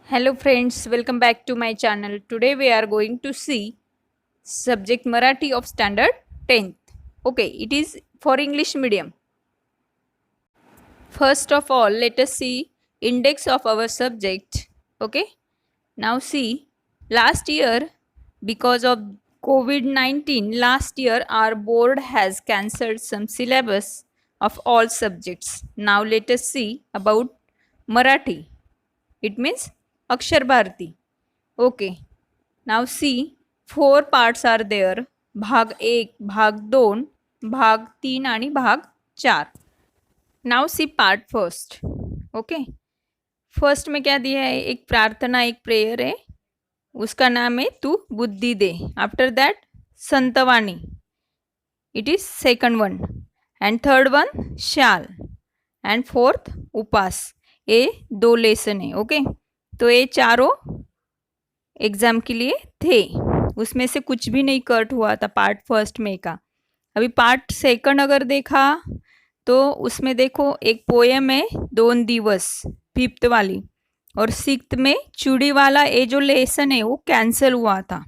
Hello friends, welcome back to my channel. Today we are going to see subject Marathi of standard 10th. Okay, it is for English medium. First of all, let us see index of our subject. Okay, now see, last year because of COVID-19, last year our board has cancelled some syllabus of all subjects. Now let us see about Marathi. It means Akshar Bharati. Okay. Now see, 4 parts are there. भाग 1, भाग 2, भाग 3 आणि भाग 4. Now see part first. Okay. First में क्या दिया है? एक प्रार्थना, एक प्रेयर है. उसका नाम है तू बुद्धि दे. आफ्टर दैट संतवाणी. It is second one. And third one शाल. एंड फोर्थ उपास. ये 2 लेसन है. ओके. तो ये चारों एग्ज़ाम के लिए थे. उसमें से कुछ भी नहीं कट हुआ था पार्ट फर्स्ट में का. अभी पार्ट सेकंड अगर देखा तो उसमें देखो एक पोएम है 2 दिवस, फिफ्थ वाली, और सिक्स्थ में चूड़ी वाला ये जो लेसन है वो कैंसिल हुआ था.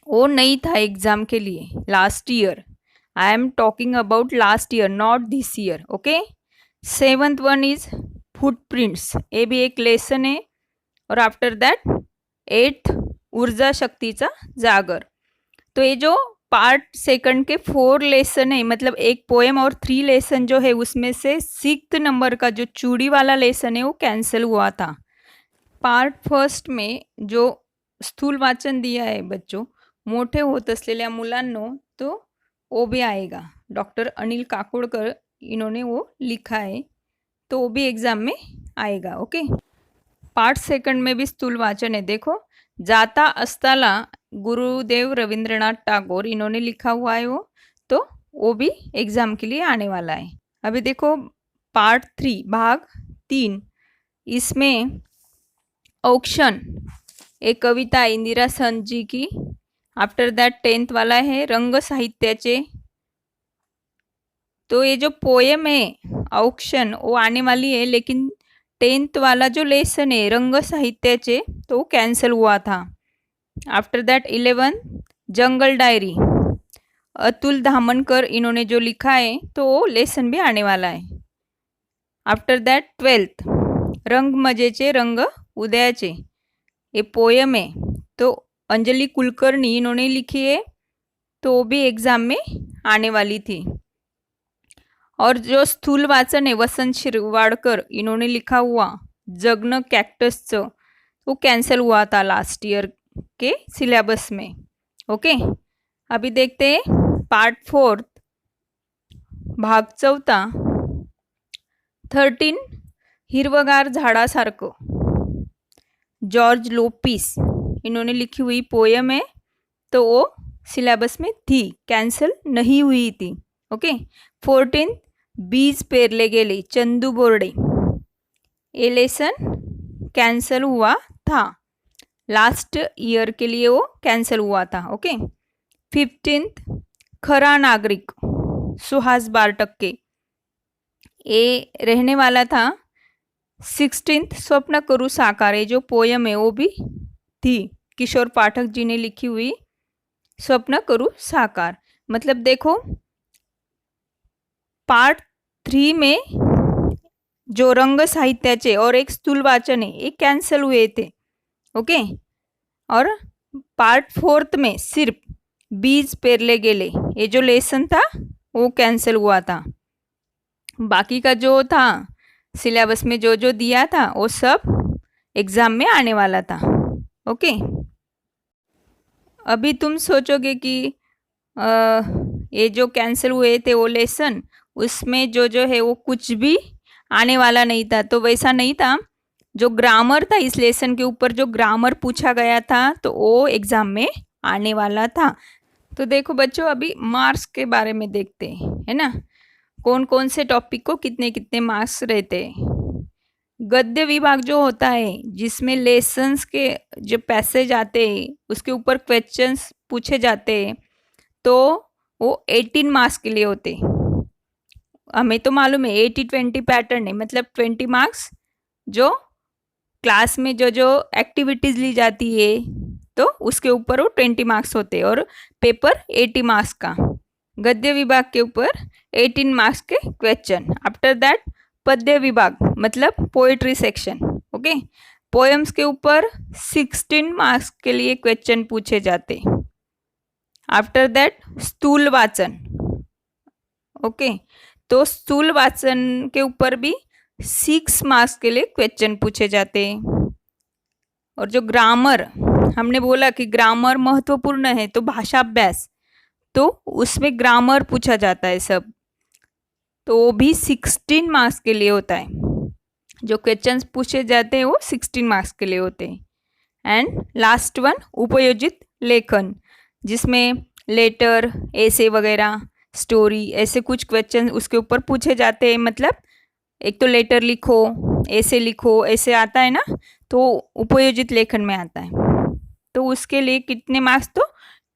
वो नहीं था एग्ज़ाम के लिए last year. I am talking about last year, not this year. Okay. Seventh one is footprints. ये भी एक लेसन है. और आफ्टर दैट 8th ऊर्जा शक्तीचा जागर. तो ये जो पार्ट सेकंड के 4 लेसन है, मतलब एक पोएम और 3 लेसन जो है, उसमें से 6th नंबर का जो चूड़ी वाला लेसन है वो कैंसिल हुआ था. पार्ट फर्स्ट में जो स्थूल वाचन दिया है बच्चों, मोठे होत असलेल्या मुलांनो, तो वो भी आएगा. डॉक्टर अनिल काकोडकर इन्होंने वो लिखा है, तो वो भी एग्ज़ाम में आएगा. ओके. पार्ट सेकंड में भी स्थूल वाचन है. देखो, जाता अस्ताला गुरुदेव रविंद्रनाथ टैगोर इन्होंने लिखा हुआ है तो वो भी एग्ज़ाम के लिए आने वाला है. अभी देखो पार्ट 3 भाग 3, इसमें औक्षण एक कविता इंदिरा संत जी की. आफ्टर दैट 10th वाला है रंग साहित्याचे. तो ये जो पोएम है औक्षण वो आने वाली है, लेकिन 10th वाला जो लेसन है रंग साहित्याचे तो कैंसिल हुआ था. After that 11 jungle diary, Atul Dhamankar इन्होंने जो लिखा है तो वो लेसन भी आने वाला है. आफ्टर दैट 12th रंग मजेचे रंग उदयाचे, ये पोएम है तो अंजलि कुलकर्णी इन्होंने लिखी है, तो वो भी एग्ज़ाम में आने वाली थी. और जो स्थूल वाचन है वसंत शिरवाडकर इन्होंने लिखा हुआ जगन कैक्टसचं, वो कैंसिल हुआ था लास्ट ईयर के सिलेबस में. ओके. अभी देखते हैं पार्ट 4 भाग 4 13 हिरवगार झाडासारखं. जॉर्ज लोपिस इन्होंने लिखी हुई पोएम है, तो वो सिलेबस में थी, कैंसिल नहीं हुई थी. ओके. 14 बीज पेरले गेले चंदू बोर्डे, ये लेसन कैंसिल हुआ था. लास्ट ईयर के लिए वो कैंसिल हुआ था. ओके. 15th खरा नागरिक सुहास बारटक्के, ये रहने वाला था. 16th स्वप्न करू साकार, ये जो पोएम है वो भी थी, किशोर पाठक जी ने लिखी हुई स्वप्न करू साकार. मतलब देखो पार्ट 3 में जो रंग साहित्याचे और एक स्थूल वाचन है ये कैंसिल हुए थे. ओके. और पार्ट 4 में सिर्फ बीज पेरले गेले ये जो लेसन था वो कैंसिल हुआ था. बाकी का जो था सिलेबस में जो जो दिया था वो सब एग्ज़ाम में आने वाला था. ओके. अभी तुम सोचोगे कि ये जो कैंसिल हुए थे वो लेसन, उसमें जो जो है वो कुछ भी आने वाला नहीं था. तो वैसा नहीं था. जो ग्रामर था इस लेसन के ऊपर, जो ग्रामर पूछा गया था तो वो एग्ज़ाम में आने वाला था. तो देखो बच्चों, अभी मार्क्स के बारे में देखते हैं, है ना. कौन कौन से टॉपिक को कितने कितने मार्क्स रहते हैं. गद्य विभाग जो होता है जिसमें लेसन्स के जो पैसेज आते हैं उसके ऊपर क्वेश्चंस पूछे जाते हैं, तो वो 18 मार्क्स के लिए होते। हमें तो मालूम है 80-20 पैटर्न है, मतलब 20 मार्क्स जो क्लास में जो जो एक्टिविटीज ली जाती है तो उसके ऊपर वो 20 मार्क्स होते हैं, और पेपर 80 मार्क्स का। गद्य विभाग के ऊपर 18 मार्क्स के क्वेश्चन। आफ्टर दैट पद्य विभाग मतलब पोएट्री सेक्शन, ओके। पोएम्स के ऊपर 16 मार्क्स के लिए क्वेश्चन पूछे जाते। आफ्टर दैट स्थूल वाचन, ओके। तो स्थूल वाचन के ऊपर भी 6 मार्क्स के लिए क्वेश्चन पूछे जाते हैं। और जो ग्रामर, हमने बोला कि ग्रामर महत्वपूर्ण है, तो भाषा अभ्यास, तो उसमें ग्रामर पूछा जाता है सब, तो वो भी 16 मार्क्स के लिए होता है। जो क्वेश्चंस पूछे जाते हैं वो 16 मार्क्स के लिए होते हैं। एंड लास्ट वन उपयोजित लेखन, जिसमें लेटर, ऐसे वगैरह, स्टोरी, ऐसे कुछ क्वेश्चन उसके ऊपर पूछे जाते हैं। मतलब एक तो लेटर लिखो, ऐसे लिखो, ऐसे आता है ना, तो उपयोजित लेखन में आता है। तो उसके लिए कितने मार्क्स, तो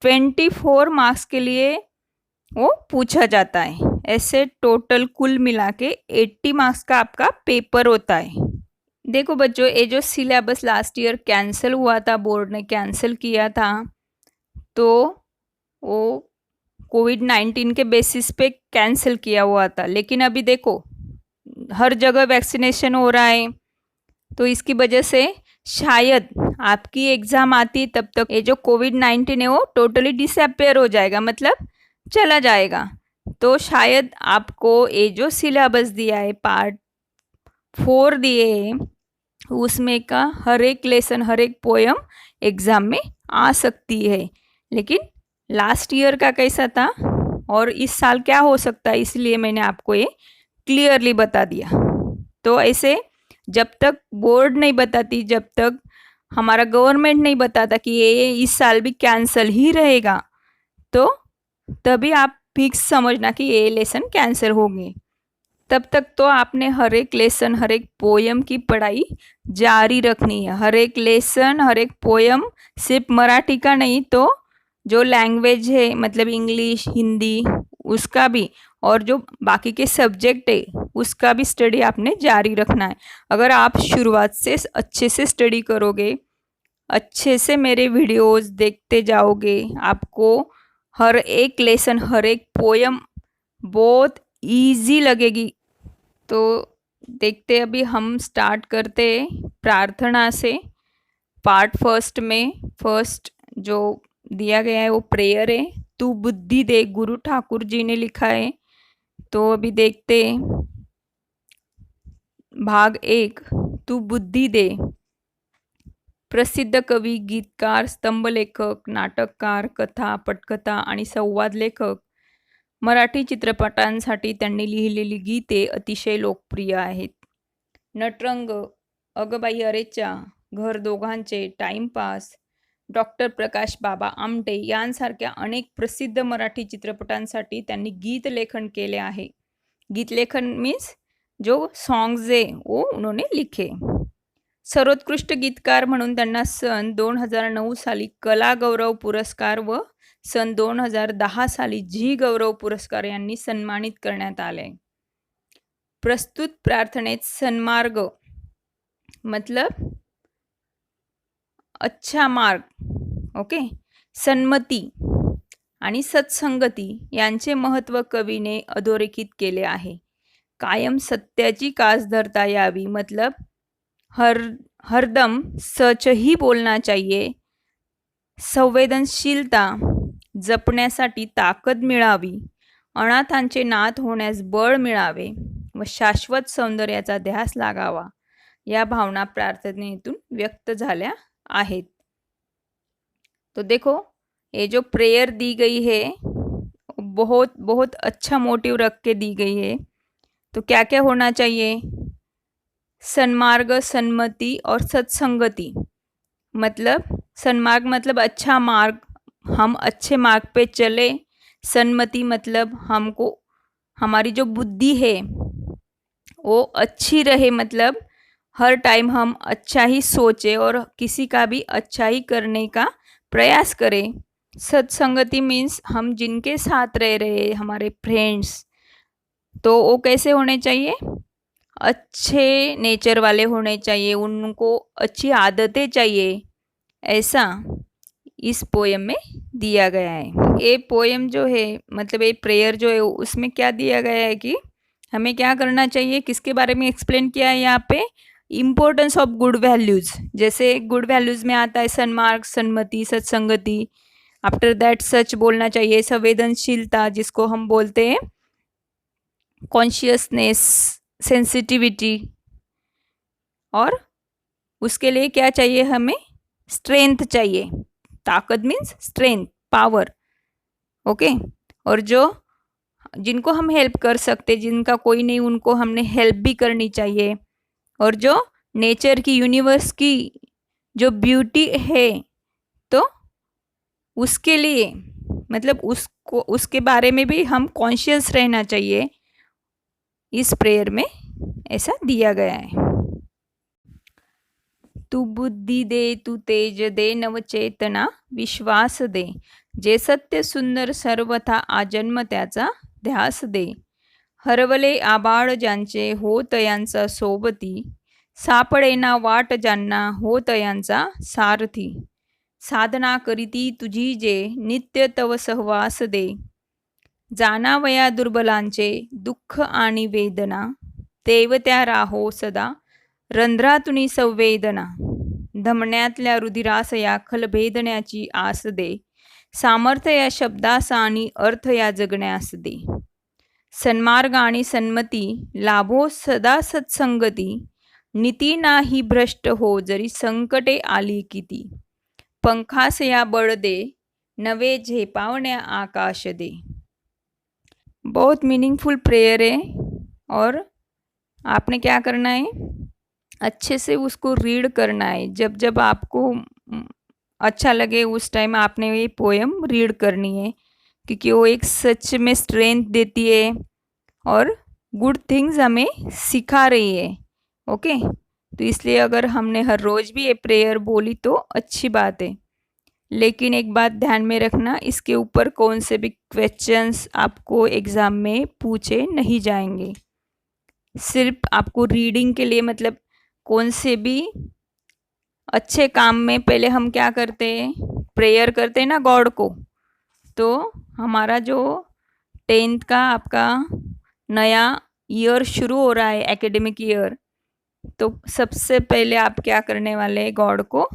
24 मार्क्स के लिए वो पूछा जाता है। ऐसे टोटल कुल मिला के 80 मार्क्स का आपका पेपर होता है। देखो बच्चों, ये जो सिलेबस लास्ट ईयर कैंसिल हुआ था, बोर्ड ने कैंसिल किया था, तो वो कोविड-19 के बेसिस पे कैंसिल किया हुआ था। लेकिन अभी देखो हर जगह वैक्सीनेशन हो रहा है, तो इसकी वजह से शायद आपकी एग्ज़ाम आती तब तक ये जो कोविड-19 है वो टोटली डिसअपेयर हो जाएगा, मतलब चला जाएगा। तो शायद आपको ये जो सिलेबस दिया है, पार्ट 4 दिए है, उसमें का हर एक लेसन, हर एक पोयम एग्ज़ाम में आ सकती है। लेकिन लास्ट ईयर का कैसा था और इस साल क्या हो सकता है, इसलिए मैंने आपको ये क्लियरली बता दिया। तो ऐसे जब तक बोर्ड नहीं बताती, जब तक हमारा गवर्नमेंट नहीं बताता कि ये इस साल भी कैंसिल ही रहेगा, तो तभी आप फिक्स समझना कि ये लेसन कैंसिल होंगे। तब तक तो आपने हर एक लेसन, हर एक पोयम की पढ़ाई जारी रखनी है। हर एक लेसन, हर एक पोयम, सिर्फ मराठी का नहीं, तो जो लैंग्वेज है मतलब इंग्लिश, हिंदी, उसका भी, और जो बाकी के सब्जेक्ट है उसका भी स्टडी आपने जारी रखना है। अगर आप शुरुआत से अच्छे से स्टडी करोगे, अच्छे से मेरे वीडियोस देखते जाओगे, आपको हर एक लेसन, हर एक पोयम बहुत इजी लगेगी। तो देखते अभी हम स्टार्ट करते प्रार्थना से। पार्ट फर्स्ट में फर्स्ट जो दिया गया है वो प्रेयर है, तू बुद्धि दे, गुरु ठाकुर जी ने लिखा है। तो अभी देखते भाग 1, तू बुद्धि दे। प्रसिद्ध कवी, गीतकार, स्तंभलेखक, नाटककार, कथा, पटकथा आणि संवाद लेखक, मराठी चित्रपटांसाठी त्यांनी लिहिलेली गीते अतिशय लोकप्रिय आहेत. नटरंग, अगबाई अरेच्या, घर दोघांचे, टाइमपास, डॉक्टर प्रकाश बाबा आमटे यांसारख्या अनेक प्रसिद्ध मराठी चित्रपटांसाठी त्यांनी गीतलेखन केले आहे. गीतलेखन मीन्स जो सॉन्ग्स है वो उन्होंने लिखे. सर्वोत्कृष्ट गीतकार म्हणून त्यांना सन 2009 साली कला गौरव पुरस्कार व सन 2010 साली झी गौरव पुरस्कार यांनी सन्मानित करण्यात आले. प्रस्तुत प्रार्थनेत सन्मार्ग मतलब अच्छा मार्ग, ओके, सन्मती आणि सत्संगती यांचे महत्त्व कवीने अधोरेखित केले आहे. कायम सत्याची कास धरता यावी मतलब हरदम सच ही बोलना चाहिए. संवेदनशीलता जपण्यासाठी ताकद मिळावी, अनाथांचे नाथ होण्यास बळ मिळावे व शाश्वत सौंदर्याचा ध्यास लागावा, या भावना प्रार्थनेतून व्यक्त झाल्या आहेत. तो देखो ये जो प्रेयर दी गई है बहुत बहुत अच्छा मोटिव रख के दी गई है. तो क्या क्या होना चाहिए, सन्मार्ग, सन्मति और सत्संगति. मतलब सन्मार्ग मतलब अच्छा मार्ग, हम अच्छे मार्ग पे चले. सन्मति मतलब हमको हमारी जो बुद्धि है वो अच्छी रहे, मतलब हर टाइम हम अच्छा ही सोचें और किसी का भी अच्छा ही करने का प्रयास करें. सत्संगति मीन्स हम जिनके साथ रह रहे हमारे फ्रेंड्स, तो वो कैसे होने चाहिए, अच्छे नेचर वाले होने चाहिए, उनको अच्छी आदतें चाहिए, ऐसा इस पोयम में दिया गया है। ये पोयम जो है मतलब ये प्रेयर जो है उसमें क्या दिया गया है कि हमें क्या करना चाहिए, किसके बारे में एक्सप्लेन किया है यहाँ पे, इम्पोर्टेंस ऑफ गुड वैल्यूज। जैसे गुड वैल्यूज में आता है सन्मार्ग, सन्मति, सत्संगति। आफ्टर दैट सच बोलना चाहिए, संवेदनशीलता जिसको हम बोलते हैं कॉन्शियसनेस, सेंसिटिविटी। और उसके लिए क्या चाहिए हमें, स्ट्रेंथ चाहिए। ताकत मीन्स स्ट्रेंथ, पावर। ओके। और जो जिनको हम हेल्प कर सकते, जिनका कोई नहीं उनको हमने हेल्प भी करनी चाहिए। और जो नेचर की, यूनिवर्स की जो ब्यूटी है, तो उसके लिए मतलब उसको, उसके बारे में भी हम कॉन्शियस रहना चाहिए। इस प्रेयर में ऐसा दिया गया है। तू बुद्धि दे, तू तेज दे, नवचेतना विश्वास दे, जे सत्य सुंदर सर्वथा आजन्म त्याचा ध्यास दे, हरवले आबाळ ज्यांचे होत यांचा सोबती, सापडेना वाट ज्यांना होत यांचा सारथी, साधना करीती तुझी जे नित्य तव सहवास दे, जाणावया दुर्बलांचे दुःख आणि वेदना, तेव त्या राहो सदा रंध्रातुनी संवेदना, धमण्यातल्या रुधिरास या खलभेदण्याची आस दे, सामर्थ्य या शब्दास आणि अर्थ या जगण्यास दे, सन्मार्ग आणि सन्मती लाभो सदा सत्संगती, नीती नाही भ्रष्ट हो जरी संकटे आली किती, पंखास या बळ दे, नवे झेपावण्या आकाश दे। बहुत मीनिंगफुल प्रेयर है और आपने क्या करना है, अच्छे से उसको रीड करना है। जब जब आपको अच्छा लगे उस टाइम आपने ये पोएम रीड करनी है, क्योंकि वो एक सच में स्ट्रेंथ देती है और गुड थिंग्स हमें सिखा रही है। ओके। तो इसलिए अगर हमने हर रोज़ भी ये प्रेयर बोली तो अच्छी बात है, लेकिन एक बात ध्यान में रखना, इसके ऊपर कौन से भी क्वेश्चंस आपको एग्ज़ाम में पूछे नहीं जाएंगे। सिर्फ आपको रीडिंग के लिए, मतलब कौन से भी अच्छे काम में पहले हम क्या करते हैं, प्रेयर करते हैं ना गॉड को। तो हमारा जो 10th का आपका नया ईयर शुरू हो रहा है, एकेडमिक ईयर, तो सबसे पहले आप क्या करने वाले हैं, गॉड को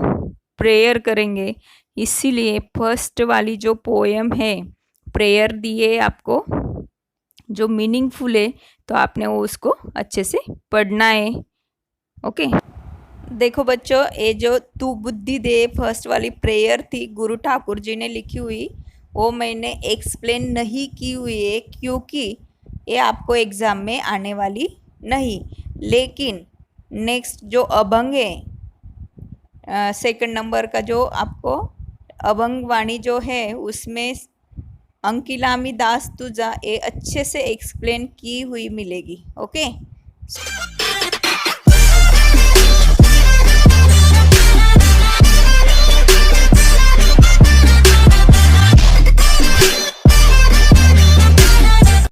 प्रेयर करेंगे। इसीलिए फर्स्ट वाली जो पोएम है, प्रेयर दी है आपको जो मीनिंगफुल है, तो आपने वो उसको अच्छे से पढ़ना है। ओके। देखो बच्चों, ये जो तू बुद्धि दे फर्स्ट वाली प्रेयर थी गुरु ठाकुर जी ने लिखी हुई, वो मैंने एक्सप्लेन नहीं की हुई है क्योंकि ये आपको एग्ज़ाम में आने वाली नहीं। लेकिन नेक्स्ट जो अभंग है, सेकंड नंबर का जो आपको अभंग वाणी जो है, उसमें अंकिलामी दास तुझा ये अच्छे से एक्सप्लेन की हुई मिलेगी। ओके।